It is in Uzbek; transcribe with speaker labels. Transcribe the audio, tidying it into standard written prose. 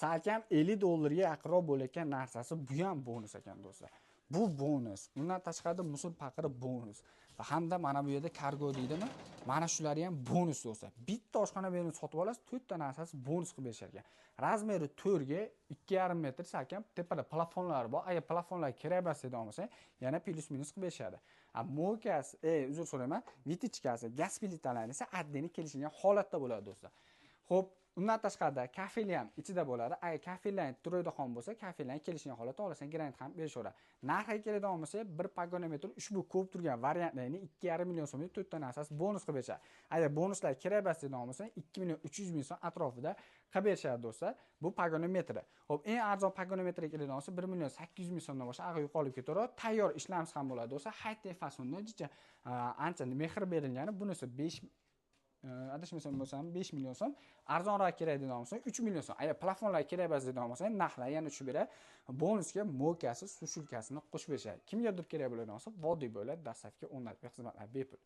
Speaker 1: salkam $50 yaqinroq bo'layotgan narsasi bu ham bonus ekan do'stlar. Bu bonus. Bundan tashqari musul paqiri bonus. Va hamda mana bu yerda kargo deydimi? Mana shular ham bonus do'stlar. Bitta oshxona menuni sotib olasiz, 4 ta narsasi bonus qilib berishar ekan. Razmeri 4 ga 2,5 metr salkam tepada plafonlar bor. Agar plafonlar kerak emas degan bo'lsa, yana plus minus qilib berishadi. Mokas, uzr so'rayman, vitichkasi, gaz plitalari esa addini kelishgan holatda bo'ladi do'stlar. Xo'p, undan tashqarida kafel ham ichida bo'ladi. Agar kafellar turadigan bo'lsa, kafellar kelishgan holatda olasan, grant ham berishaveradi. Narxiga keladigan bo'lsa, bir pagonometr ushbu ko'p turgan variantlarni 2,5 million so'mga 4 ta narsasi bonus qilib berishadi. Agar bonuslar kerak emas degan bo'lsa, 2 million 300 ming so'm atrofida qilib berishadi do'stlar. Bu pagonometri. Xo'p, eng arzon pagonometrga keladigan bo'lsa, 1 million 800 ming so'mdan boshlab ag'i yo'qolib ketaveradi. Tayyor ishlamiz ham bo'ladi do'stlar. High-tech fasonda ancha mehr berilgani, bunisi 5 adashmasam bo'lsam 5 million so'm, arzonroq kerak degan bo'lsa 3 million so'm. Agar plafonlar kerak emas degan bo'lsa, narxlar yana tushib beradi. Bonusga mokasi, sushilkasini qo'shib berishadi. Kimgadir kerak bo'ladigan bo'lsa, vodiy bo'ladi, dastlabki o'rnatib xizmatlar bepul.